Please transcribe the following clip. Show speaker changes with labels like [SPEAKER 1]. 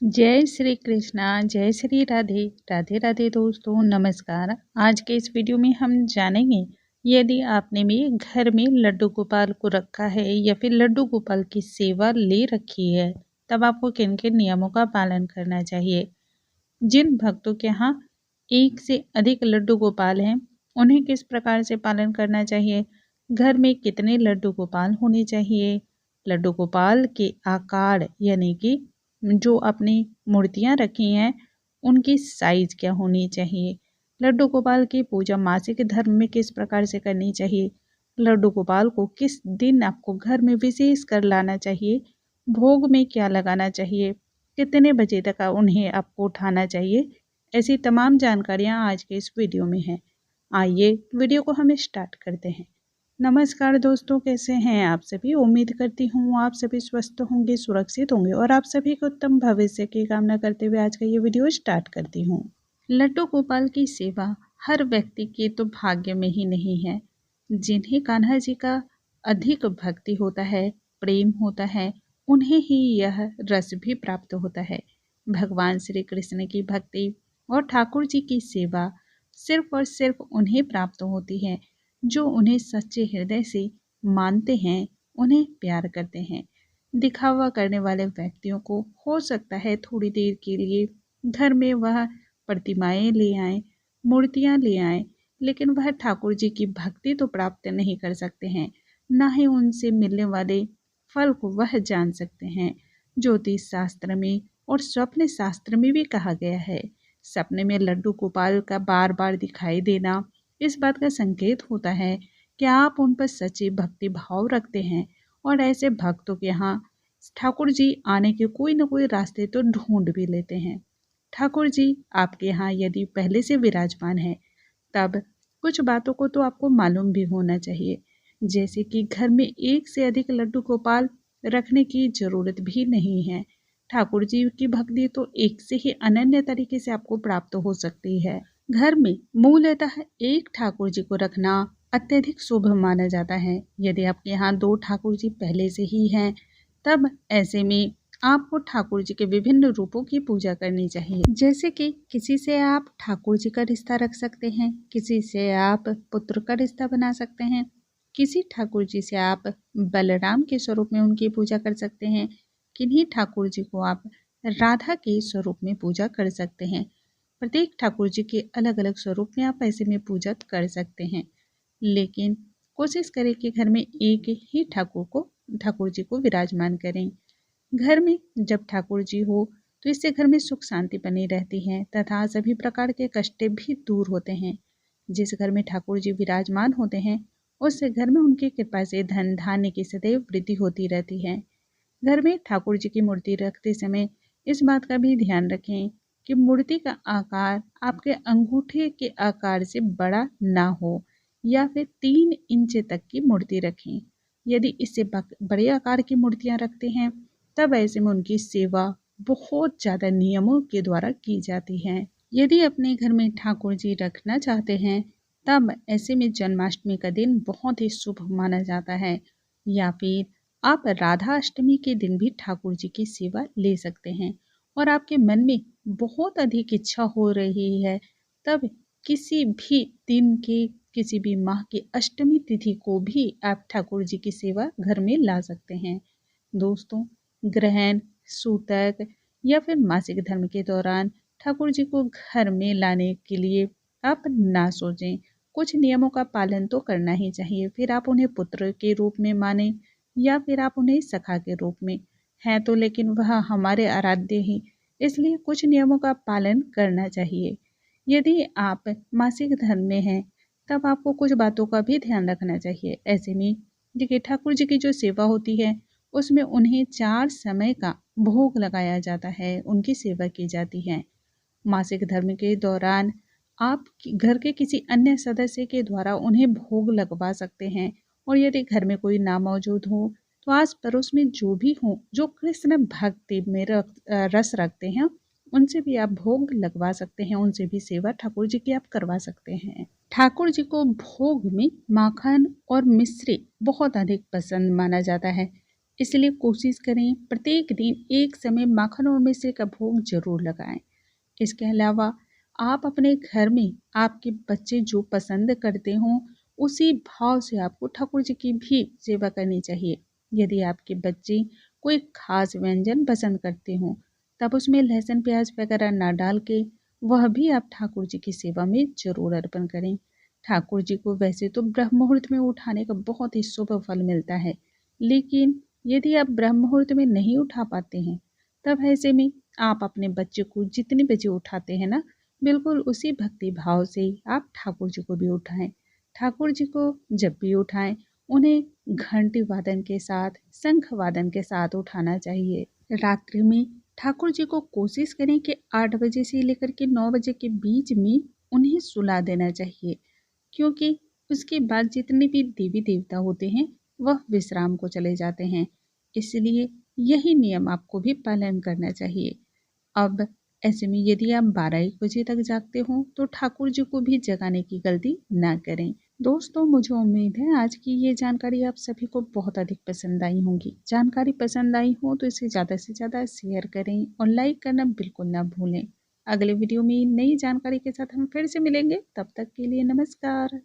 [SPEAKER 1] जय श्री कृष्णा, जय श्री राधे राधे राधे। दोस्तों नमस्कार। आज के इस वीडियो में हम जानेंगे, यदि आपने भी घर में लड्डू गोपाल को रखा है या फिर लड्डू गोपाल की सेवा ले रखी है, तब आपको किन किन नियमों का पालन करना चाहिए। जिन भक्तों के यहाँ एक से अधिक लड्डू गोपाल हैं, उन्हें किस प्रकार से पालन करना चाहिए, घर में कितने लड्डू गोपाल होने चाहिए, लड्डू गोपाल के आकार यानी कि जो अपनी मूर्तियां रखी हैं उनकी साइज क्या होनी चाहिए, लड्डू गोपाल की पूजा मासिक धर्म में किस प्रकार से करनी चाहिए, लड्डू गोपाल को किस दिन आपको घर में विशेष कर लाना चाहिए, भोग में क्या लगाना चाहिए, कितने बजे तक उन्हें आपको उठाना चाहिए। ऐसी तमाम जानकारियां आज के इस वीडियो में हैं। आइए वीडियो को हम स्टार्ट करते हैं। नमस्कार दोस्तों, कैसे हैं आप सभी। उम्मीद करती हूँ आप सभी स्वस्थ होंगे, सुरक्षित होंगे और आप सभी को उत्तम भविष्य की कामना करते हुए आज का ये वीडियो स्टार्ट करती हूँ। लड्डू गोपाल की सेवा हर व्यक्ति के तो भाग्य में ही नहीं है। जिन्हें कान्हा जी का अधिक भक्ति होता है, प्रेम होता है, उन्हें ही यह रस भी प्राप्त होता है। भगवान श्री कृष्ण की भक्ति और ठाकुर जी की सेवा सिर्फ और सिर्फ उन्हें प्राप्त होती है जो उन्हें सच्चे हृदय से मानते हैं, उन्हें प्यार करते हैं। दिखावा करने वाले व्यक्तियों को हो सकता है थोड़ी देर के लिए घर में वह प्रतिमाएं ले आए, मूर्तियां ले आए, लेकिन वह ठाकुर जी की भक्ति तो प्राप्त नहीं कर सकते हैं, ना ही उनसे मिलने वाले फल को वह जान सकते हैं। ज्योतिष शास्त्र में और स्वप्न शास्त्र में भी कहा गया है, सपने में लड्डू गोपाल का बार बार दिखाई देना इस बात का संकेत होता है कि आप उन पर सच्ची भक्ति भाव रखते हैं और ऐसे भक्तों के यहाँ ठाकुर जी आने के कोई न कोई रास्ते तो ढूंढ भी लेते हैं। ठाकुर जी आपके यहाँ यदि पहले से विराजमान है, तब कुछ बातों को तो आपको मालूम भी होना चाहिए, जैसे कि घर में एक से अधिक लड्डू गोपाल रखने की जरूरत भी नहीं है। ठाकुर जी की भक्ति तो एक से ही अनन्य तरीके से आपको प्राप्त हो सकती है। घर में मूलतः एक ठाकुर जी को रखना अत्यधिक शुभ माना जाता है। यदि आपके यहाँ दो ठाकुर जी पहले से ही हैं, तब ऐसे में आपको ठाकुर जी के विभिन्न रूपों की पूजा करनी चाहिए। जैसे कि किसी से आप ठाकुर जी का रिश्ता रख सकते हैं, किसी से आप पुत्र का रिश्ता बना सकते हैं, किसी ठाकुर जी से आप बलराम के स्वरूप में उनकी पूजा कर सकते हैं, किन्हीं ठाकुर जी को आप राधा के स्वरूप में पूजा कर सकते हैं। प्रत्येक ठाकुर जी के अलग अलग स्वरूप में आप ऐसे में पूजा कर सकते हैं, लेकिन कोशिश करें कि घर में एक ही ठाकुर जी को विराजमान करें। घर में जब ठाकुर जी हो तो इससे घर में सुख शांति बनी रहती है तथा सभी प्रकार के कष्ट भी दूर होते हैं। जिस घर में ठाकुर जी विराजमान होते हैं, उस घर में उनकी कृपा से धन धान्य की सदैव वृद्धि होती रहती है। घर में ठाकुर जी की मूर्ति रखते समय इस बात का भी ध्यान रखें कि मूर्ति का आकार आपके अंगूठे के आकार से बड़ा ना हो या फिर 3 इंच तक की मूर्ति रखें। यदि इससे बड़े आकार की मूर्तियां रखते हैं, तब ऐसे में उनकी सेवा बहुत ज़्यादा नियमों के द्वारा की जाती है। यदि अपने घर में ठाकुर जी रखना चाहते हैं, तब ऐसे में जन्माष्टमी का दिन बहुत ही शुभ माना जाता है, या फिर आप राधा अष्टमी के दिन भी ठाकुर जी की सेवा ले सकते हैं। और आपके मन में बहुत अधिक इच्छा हो रही है, तब किसी भी दिन के किसी भी माह की अष्टमी तिथि को भी आप ठाकुर जी की सेवा घर में ला सकते हैं। दोस्तों, ग्रहण, सूतक या फिर मासिक धर्म के दौरान ठाकुर जी को घर में लाने के लिए आप ना सोचें। कुछ नियमों का पालन तो करना ही चाहिए। फिर आप उन्हें पुत्र के रूप में माने या फिर आप उन्हें सखा के रूप में हैं तो, लेकिन वह हमारे आराध्य ही, इसलिए कुछ नियमों का पालन करना चाहिए। यदि आप मासिक धर्म में हैं, तब आपको कुछ बातों का भी ध्यान रखना चाहिए। ऐसे में देखिए, ठाकुर जी की जो सेवा होती है उसमें उन्हें 4 समय का भोग लगाया जाता है, उनकी सेवा की जाती है। मासिक धर्म के दौरान आप घर के किसी अन्य सदस्य के द्वारा उन्हें भोग लगवा सकते हैं, और यदि घर में कोई ना मौजूद हो तो आस पड़ोस में जो भी हो जो कृष्ण भक्ति में रस रखते हैं, उनसे भी आप भोग लगवा सकते हैं, उनसे भी सेवा ठाकुर जी की आप करवा सकते हैं। ठाकुर जी को भोग में माखन और मिश्री बहुत अधिक पसंद माना जाता है। इसलिए कोशिश करें प्रत्येक दिन एक समय माखन और मिश्री का भोग जरूर लगाएं। इसके अलावा आप अपने घर में आपके बच्चे जो पसंद करते हों उसी भाव से आपको ठाकुर जी की भी सेवा करनी चाहिए। यदि आपके बच्चे कोई खास व्यंजन पसंद करते हों तब उसमें लहसुन प्याज वगैरह ना डाल के वह भी आप ठाकुर जी की सेवा में जरूर अर्पण करें। ठाकुर जी को वैसे तो ब्रह्म मुहूर्त में उठाने का बहुत ही शुभ फल मिलता है, लेकिन यदि आप ब्रह्म मुहूर्त में नहीं उठा पाते हैं तब ऐसे में आप अपने बच्चे को जितने बजे उठाते हैं ना, बिल्कुल उसी भक्ति भाव से आप ठाकुर जी को भी उठाएं। ठाकुर जी को जब भी उठाएं उन्हें घंटी वादन के साथ, शंख वादन के साथ उठाना चाहिए। रात्रि में ठाकुर जी को कोशिश करें कि 8 बजे से लेकर के 9 बजे के बीच में उन्हें सुला देना चाहिए, क्योंकि उसके बाद जितने भी देवी देवता होते हैं वह विश्राम को चले जाते हैं। इसलिए यही नियम आपको भी पालन करना चाहिए। अब ऐसे में यदि आप 12-1 बजे तक जागते हो तो ठाकुर जी को भी जगाने की गलती ना करें। दोस्तों, मुझे उम्मीद है आज की ये जानकारी आप सभी को बहुत अधिक पसंद आई होंगी। जानकारी पसंद आई हो तो इसे ज़्यादा से ज़्यादा शेयर करें और लाइक करना बिल्कुल ना भूलें। अगले वीडियो में नई जानकारी के साथ हम फिर से मिलेंगे, तब तक के लिए नमस्कार।